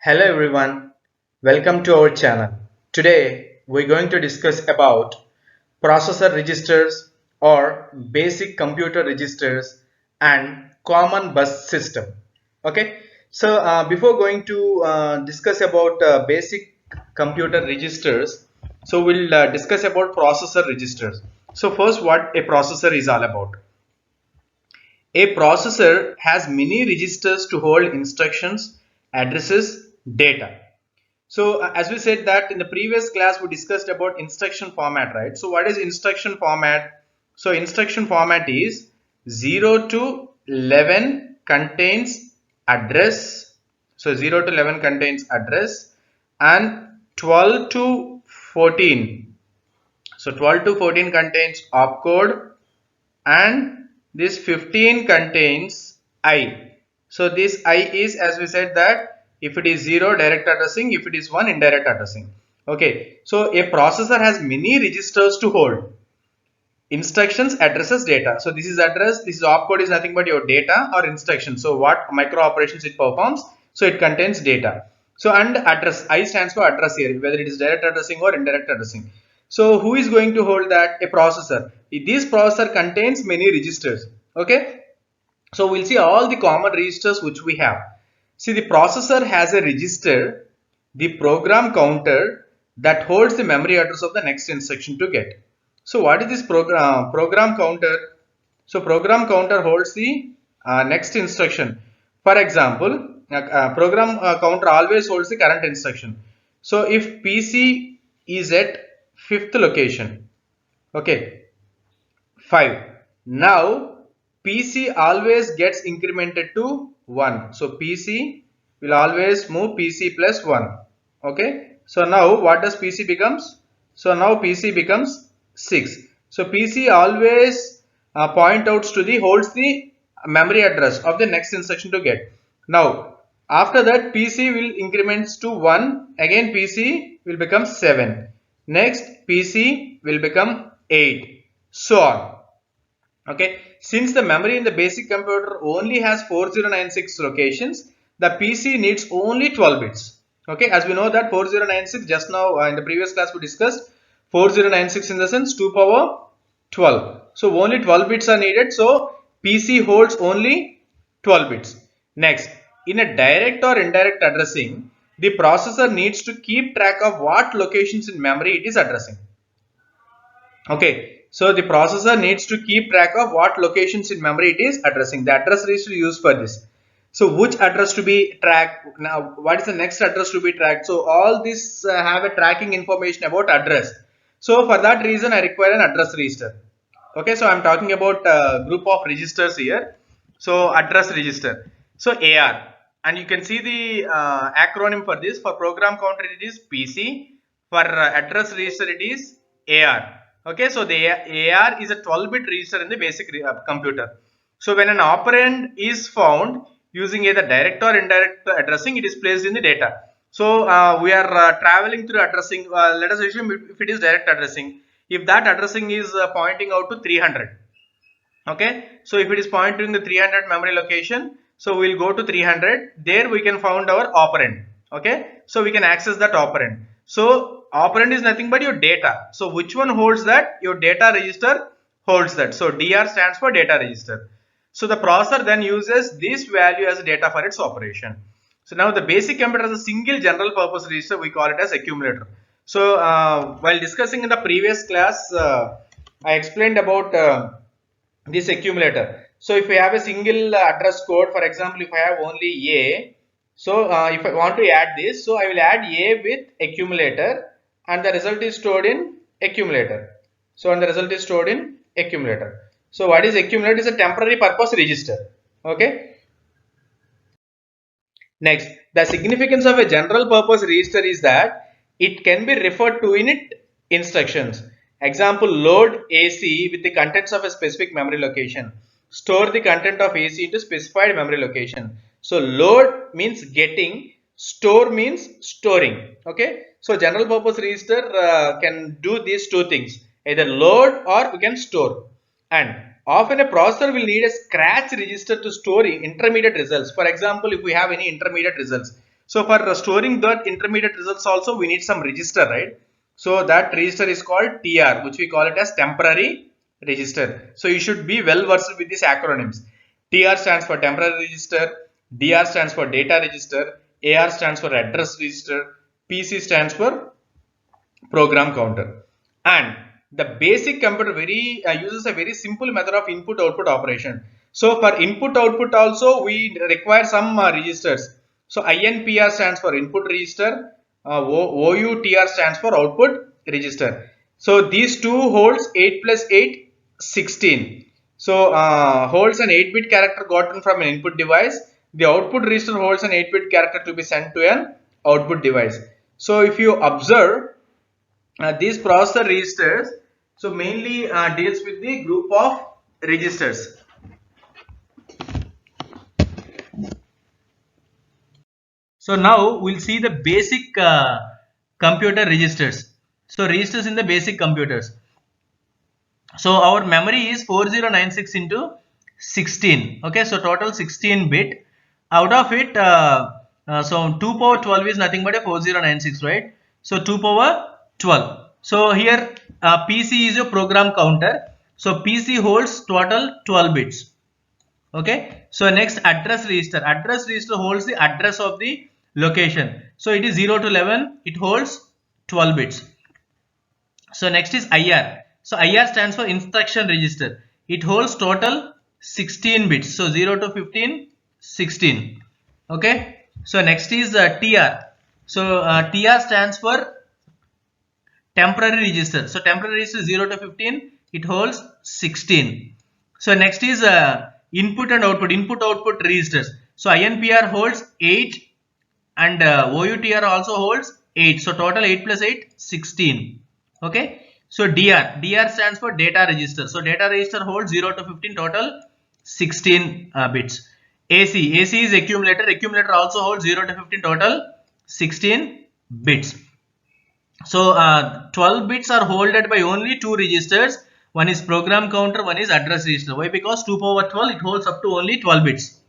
Hello everyone, welcome to our channel. Today we're going to discuss about processor registers or basic computer registers and common bus system. Okay, so before going to discuss about basic computer registers, so we'll discuss about processor registers. So first, what a processor is all about. A processor has many registers to hold instructions, addresses, data. So as we said that in the previous class we discussed about instruction format, right? So what is instruction format? So instruction format is 0 to 11 contains address. So 0 to 11 contains address and 12 to 14. So 12 to 14 contains opcode and this 15 contains I. So this I is, as we said, that if it is 0 direct addressing, if it is 1 indirect addressing. Okay, so a processor has many registers to hold instructions, addresses, data. So this is address, this is opcode is nothing but your data or instruction. So what micro operations it performs, so it contains data. So and address, I stands for address here, whether it is direct addressing or indirect addressing. So who is going to hold that? A processor. This processor contains many registers. Okay, so we'll see all the common registers which we have. See, the processor has a register, the program counter, that holds the memory address of the next instruction to get. So what is this program counter? So program counter holds the next instruction. For example, program counter always holds the current instruction. So if PC is at 5th location, okay, 5. Now PC always gets incremented to 1. So PC will always move PC plus 1. Okay. So now what does PC becomes? So now PC becomes 6. So PC always point outs to the holds the memory address of the next instruction to get. Now after that PC will increments to 1. Again PC will become 7. Next PC will become 8. So on. Okay, since the memory in the basic computer only has 4096 locations, the PC needs only 12 bits. Okay, as we know that 4096, just now in the previous class we discussed 4096 in the sense 2 power 12. So only 12 bits are needed. So PC holds only 12 bits. Next, in a direct or indirect addressing, the processor needs to keep track of what locations in memory it is addressing. Okay, so the processor needs to keep track of what locations in memory it is addressing. The address register used for this. So which address to be tracked? Now what is the next address to be tracked? So all this have a tracking information about address. So for that reason I require an address register. Okay, so I'm talking about a group of registers here. So address register. So AR, and you can see the acronym for this. For program counter it is PC. For address register it is AR. Okay, so the AR is a 12-bit register in the basic computer. So when an operand is found using either direct or indirect addressing, it is placed in the data. So we are traveling through addressing. Let us assume if it is direct addressing, if that addressing is pointing out to 300. Okay, so if it is pointing to the 300 memory location, so we'll go to 300. There we can find our operand. Okay, so we can access that operand. So operand is nothing but your data. So which one holds that? Your data register holds that. So DR stands for data register. So the processor then uses this value as data for its operation. So now the basic computer has a single general purpose register. We call it as accumulator. So while discussing in the previous class, I explained about this accumulator. So if we have a single address code, for example, if I have only A, so if I want to add this, so I will add A with accumulator and the result is stored in accumulator. So and the result is stored in accumulator. So what is accumulator? Is a temporary purpose register. Okay. Next, the significance of a general purpose register is that it can be referred to in it instructions. Example, load AC with the contents of a specific memory location. Store the content of AC into specified memory location. So load means getting, store means storing. Okay. So general purpose register can do these two things, either load or we can store. And often a processor will need a scratch register to store intermediate results. For example, if we have any intermediate results, So for storing that intermediate results also we need some register, right? So that register is called TR, which we call it as temporary register. So you should be well versed with these acronyms. TR stands for temporary register, DR stands for data register, AR stands for address register, PC stands for program counter. And the basic computer uses a very simple method of input output operation. So for input output also we require some registers. So INPR stands for input register, OUTR stands for output register. So these two holds 8 plus 8 16. So holds an 8-bit character gotten from an input device. The output register holds an 8-bit character to be sent to an output device. So if you observe these processor registers, so mainly deals with the group of registers. So now we'll see the basic computer registers. So registers in the basic computers. So our memory is 4096 into 16. Okay, so total 16 bit. Out of it, so 2 power 12 is nothing but a 4096, right? So 2 power 12. So here PC is a program counter. So PC holds total 12 bits. Okay. So next address register. Address register holds the address of the location. So it is 0 to 11. It holds 12 bits. So next is IR. So IR stands for instruction register. It holds total 16 bits. So 0 to 15, 16. Okay. So next is TR. So TR stands for temporary register. So temporary register 0 to 15. It holds 16. So next is input and output. Input output registers. So INPR holds 8 and OUTR also holds 8. So total 8 plus 8, 16. Okay. So DR stands for data register. So data register holds 0 to 15, total 16 bits. AC is accumulator. Accumulator also holds 0 to 15, total 16 bits. So 12 bits are holded by only two registers. One is program counter, one is address register. Why? Because 2 power 12 it holds up to only 12 bits.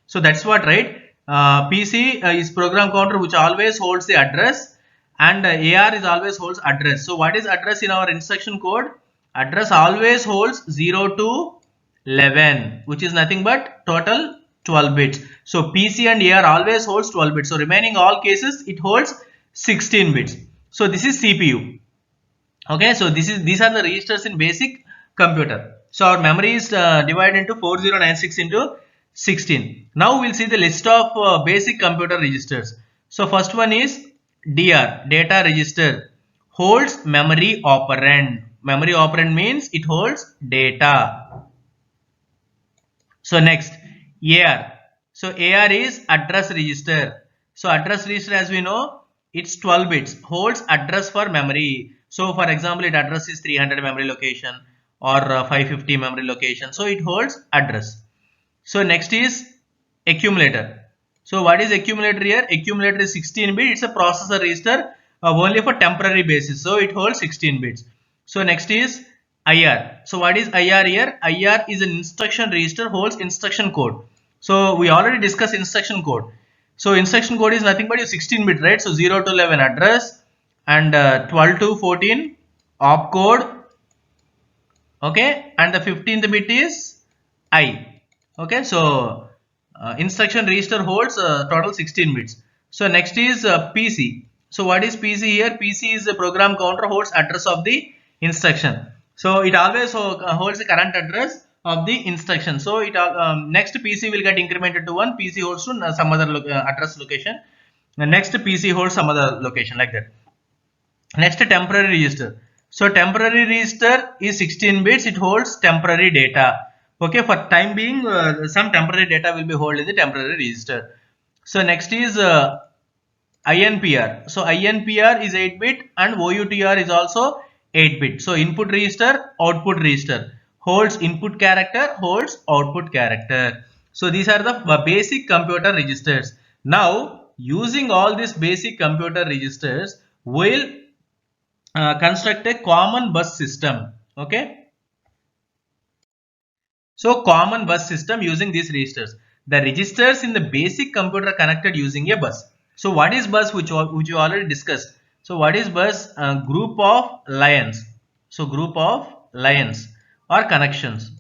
So that's what, right? PC is program counter which always holds the address, and AR is always holds address. So what is address in our instruction code? Address always holds 0 to 11, which is nothing but total 12 bits. So PC and AR always holds 12 bits. So remaining all cases it holds 16 bits. So this is CPU. Okay, so these are the registers in basic computer. So our memory is divided into 4096 into 16. Now we'll see the list of basic computer registers. So first one is DR, data register, holds memory operand. Memory operand means it holds data. So next AR. So AR is address register. So address register, as we know, it's 12 bits, holds address for memory. So for example, it addresses 300 memory location or 550 memory location. So it holds address. So next is accumulator. So what is accumulator here? Accumulator is 16 bit. It's a processor register only for temporary basis. So it holds 16 bits. So next is IR. So what is IR here? IR is an instruction register, holds instruction code. So we already discussed instruction code. So instruction code is nothing but your 16 bit, right? So 0 to 11 address and 12 to 14 opcode. Okay, and the 15th bit is I. Okay, so instruction register holds total 16 bits. So next is PC. So what is PC here? PC is the program counter, holds address of the instruction. So it always holds the current address of the instruction. So it next PC will get incremented to 1. PC holds to some other address location. The next PC holds some other location, like that. Next, temporary register. So temporary register is 16 bits. It holds temporary data. Okay, for time being, some temporary data will be held in the temporary register. So next is INPR. So INPR is 8 bit and OUTR is also 8 bit. So input register, output register, holds input character, holds output character. So these are the basic computer registers. Now using all these basic computer registers, we'll construct a common bus system. Okay. So common bus system using these registers. The registers in the basic computer connected using a bus. So what is bus, which you already discussed? So what is bus? Group of lines. So group of lines or connections.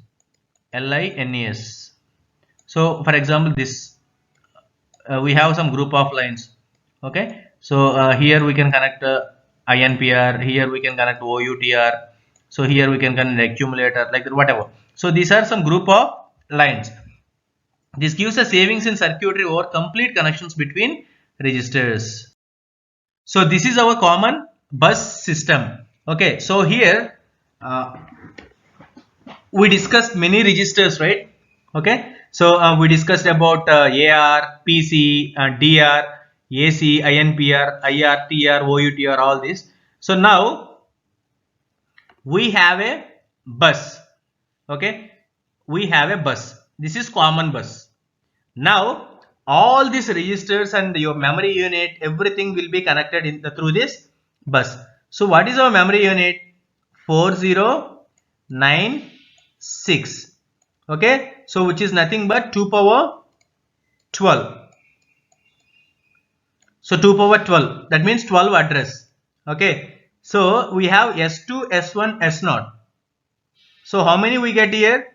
LINES. So for example, this we have some group of lines. Okay. So here we can connect INPR. Here we can connect OUTR. So here we can connect accumulator, like whatever. So these are some group of lines. This gives a savings in circuitry over complete connections between registers. So this is our common bus system. Okay, so here uh, we discussed many registers, right? Okay, so we discussed about AR, PC, DR, AC, INPR, IR, TR, OUTR, all this. So now we have a bus. Okay, we have a bus. This is common bus. Now all these registers and your memory unit, everything will be connected through this bus. So what is our memory unit? 4096. Okay, so which is nothing but 2 power 12. So 2 power 12, that means 12 address. Okay, so we have S2, S1, S0. So how many we get here?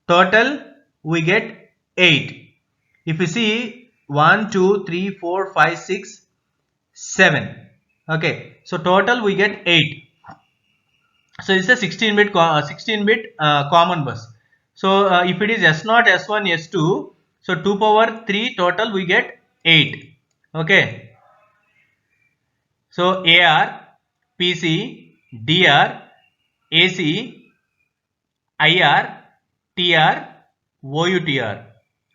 Total we get 8. If you see 1, 2, 3, 4, 5, 6, 7. Okay, so total we get 8. So it's a 16-bit common bus. So if it is S0, S1, S2, so 2 power 3 total we get 8. Okay. So AR, PC, DR, AC, IR, TR, OUTR.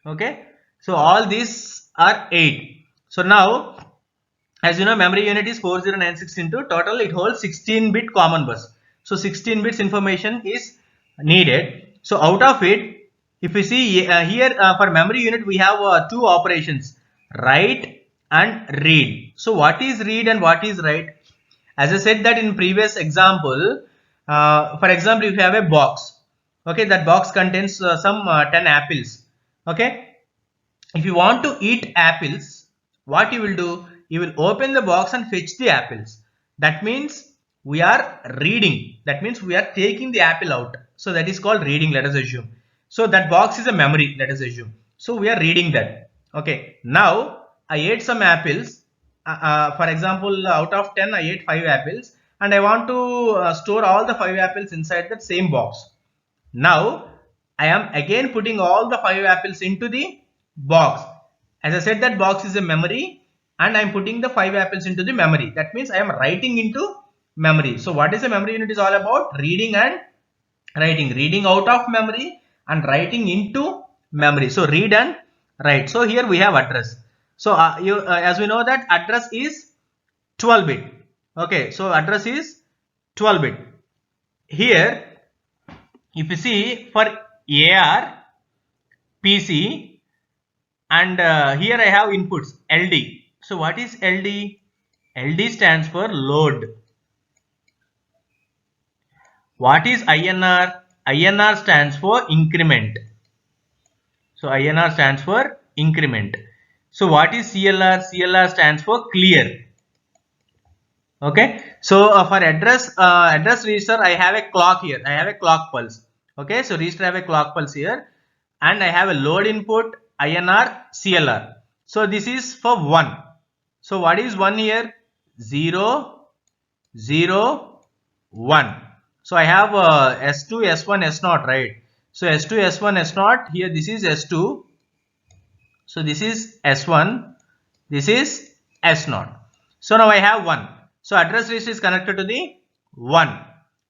Okay. So all these are 8. So now, as you know, memory unit is 4096 into total it holds 16-bit common bus. So 16 bits information is needed. So out of it, if you see here for memory unit we have two operations, write and read. So what is read and what is write? As I said that in previous example, for example, if you have a box, okay, that box contains some 10 apples. Okay, if you want to eat apples, what you will do? You will open the box and fetch the apples. That means we are reading. That means we are taking the apple out. So that is called reading, let us assume. So that box is a memory, let us assume. So we are reading that. Okay. Now I ate some apples. For example, out of 10, I ate 5 apples. And I want to store all the 5 apples inside that same box. Now I am again putting all the 5 apples into the box. As I said, that box is a memory and I am putting the 5 apples into the memory. That means I am writing into memory. So what is a memory unit is all about? Reading and writing. Reading out of memory and writing into memory. So read and write. So here we have address. So as we know that address is 12 bit. Okay, so address is 12 bit. Here if you see for AR, PC, and here I have inputs LD. So what is LD? LD stands for load. What is INR? INR stands for increment. So INR stands for increment. So what is CLR? CLR stands for clear. Okay. So for address register, I have a clock here. I have a clock pulse. Okay. So register have a clock pulse here, and I have a load input INR CLR. So this is for 1. So what is 1 here? 0, 0, 1. So I have S2, S1, S0, right? So S2, S1, S0. Here this is S2. So this is S1. This is S0. So now I have 1. So address register is connected to the 1.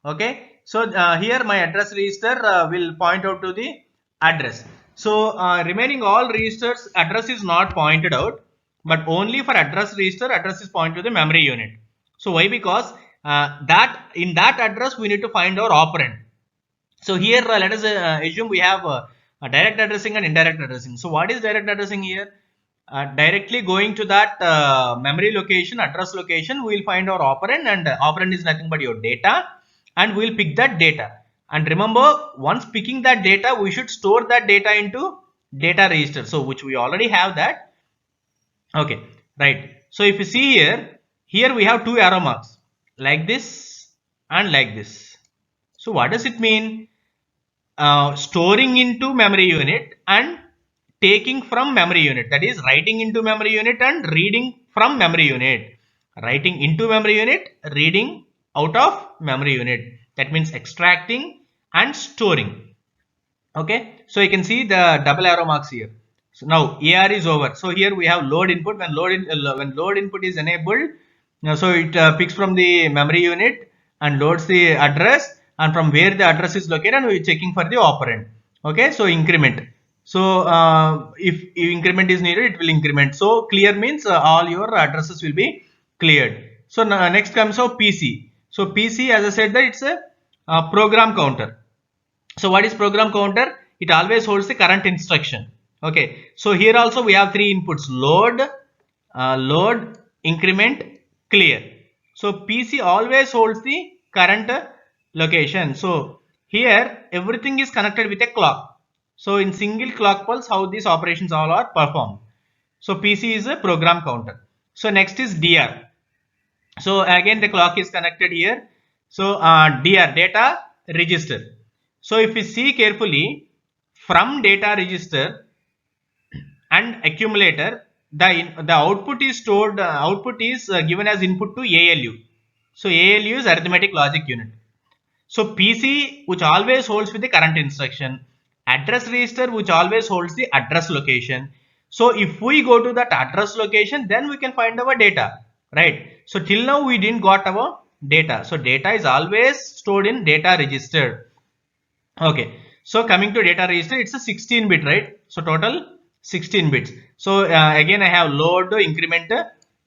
Okay. So here my address register will point out to the address. So remaining all registers address is not pointed out, but only for address register address is pointed to the memory unit. So why? Because that in that address we need to find our operand. So here let us assume we have direct addressing and indirect addressing. So what is direct addressing here? Directly going to that memory location, address location, we will find our operand, and operand is nothing but your data, and we will pick that data. And remember, once picking that data, we should store that data into data register. So which we already have that. Okay, right. So if you see here we have two arrow marks like this and like this. So what does it mean? Storing into memory unit and taking from memory unit, that is writing into memory unit and reading from memory unit. Writing into memory unit, reading out of memory unit, that means extracting and storing. Okay, so you can see the double arrow marks here. So now AR is over. So here we have load input. When load input is enabled, so it picks from the memory unit and loads the address, and from where the address is located, and we are checking for the operand. Okay, so increment. So if increment is needed, it will increment. So clear means all your addresses will be cleared. So next comes our PC. So PC, as I said, that it's a program counter. So what is program counter? It always holds the current instruction. Okay. So here also we have three inputs: load, increment, clear. So PC always holds the current location. So here everything is connected with a clock. So in single clock pulse, how these operations all are performed. So PC is a program counter. So next is DR. So again the clock is connected here. So DR, data register. So if we see carefully, from data register and accumulator, the output is stored, output is given as input to ALU. So ALU is arithmetic logic unit. So PC, which always holds with the current instruction, address register, which always holds the address location. So if we go to that address location, then we can find our data, right? So till now we didn't got our data. So data is always stored in data register. Okay. So coming to data register, it's a 16 bit, right? So total 16 bits. So again I have load, increment,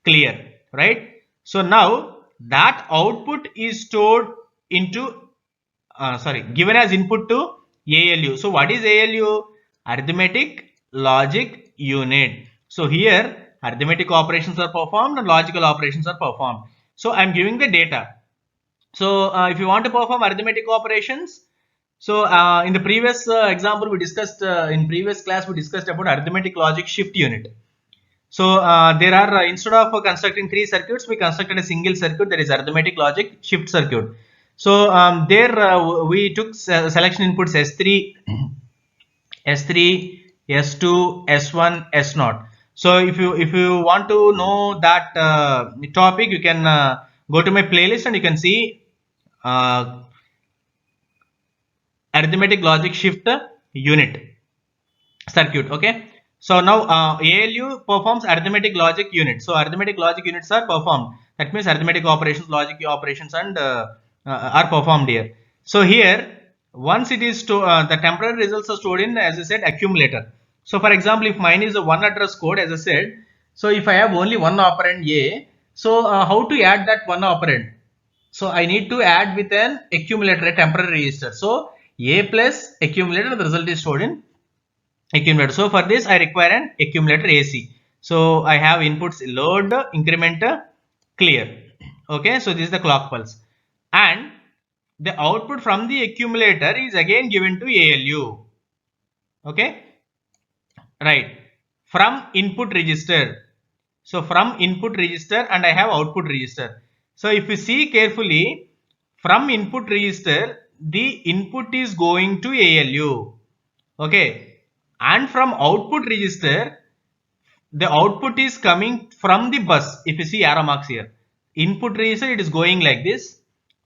clear, right? So now that output is stored into given as input to ALU. So what is ALU? Arithmetic logic unit. So here arithmetic operations are performed and logical operations are performed. So I am giving the data. So if you want to perform arithmetic operations, so in the previous example we discussed, in previous class we discussed about arithmetic logic shift unit. So there are instead of constructing three circuits, we constructed a single circuit, that is arithmetic logic shift circuit. So there we took selection inputs S3, S3, S2, S1, S0. So if you want to know that topic, you can go to my playlist and you can see uh, arithmetic logic shift unit circuit. Okay, so now ALU performs arithmetic logic unit. So arithmetic logic units are performed, that means arithmetic operations, logic operations, and are performed here. So here once it is the temporary results are stored in, as I said, accumulator. So for example, if mine is a one address code, as I said, so if I have only one operand A, so how to add that one operand? So I need to add with an accumulator, a temporary register. So A plus accumulator, the result is stored in accumulator. So for this I require an accumulator AC. So I have inputs load, increment, clear. Okay, so this is the clock pulse, and the output from the accumulator is again given to ALU. Okay, right, from input register. So from input register, and I have output register. So if you see carefully, from input register the input is going to ALU. Okay, and from output register the output is coming from the bus. If you see arrow marks here, input register it is going like this,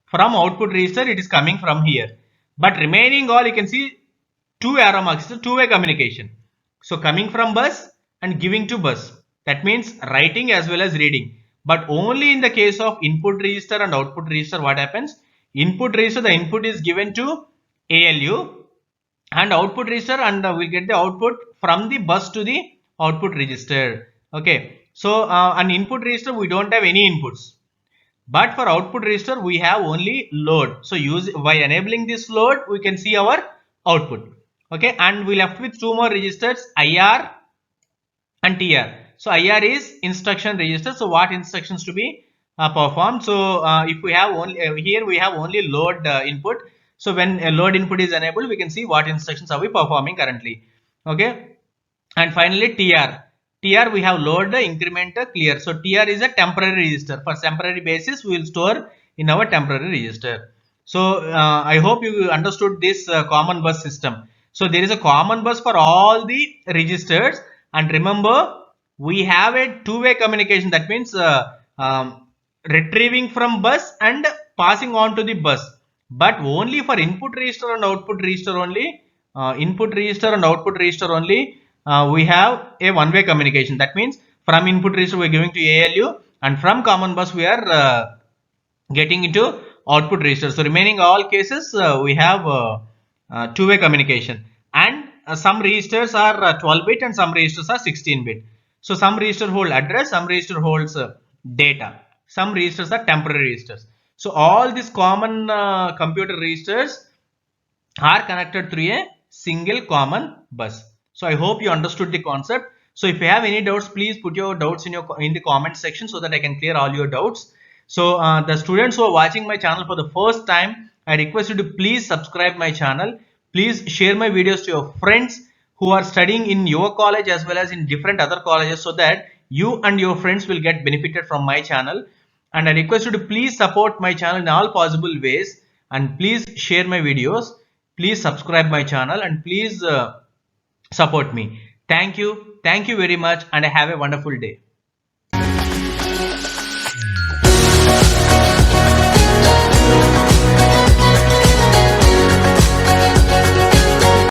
from output register it is coming from here, but remaining all you can see two arrow marks. It's a two-way communication. So coming from bus and giving to bus, that means writing as well as reading. But only in the case of input register and output register, what happens? Input register, the input is given to ALU, and output register, and we'll get the output from the bus to the output register. Okay, so an input register we don't have any inputs, but for output register we have only load. So use by enabling this load we can see our output. Okay, and we left with two more registers, IR and TR. So IR is instruction register. So what instructions to be performed? So if we have only here we have only load input. So when a load input is enabled, we can see what instructions are we performing currently. Okay, and finally TR. TR we have load, increment, clear. So TR is a temporary register. For temporary basis, we will store in our temporary register. So I hope you understood this common bus system. So there is a common bus for all the registers, and remember we have a two-way communication. That means retrieving from bus and passing on to the bus, but only for input register and output register only. Input register and output register only. We have a one-way communication. That means from input register we are giving to ALU, and from common bus we are getting into output register. So remaining all cases we have two-way communication, and some registers are 12-bit and some registers are 16-bit. So some register hold address, some register holds data, some registers are temporary registers. So all these common computer registers are connected through a single common bus. So I hope you understood the concept. So if you have any doubts, please put your doubts in the comment section so that I can clear all your doubts. So the students who are watching my channel for the first time, I request you to please subscribe my channel. Please share my videos to your friends who are studying in your college as well as in different other colleges, so that you and your friends will get benefited from my channel. And I request you to please support my channel in all possible ways, and please share my videos. Please subscribe my channel and please support me. Thank you very much, and have a wonderful day.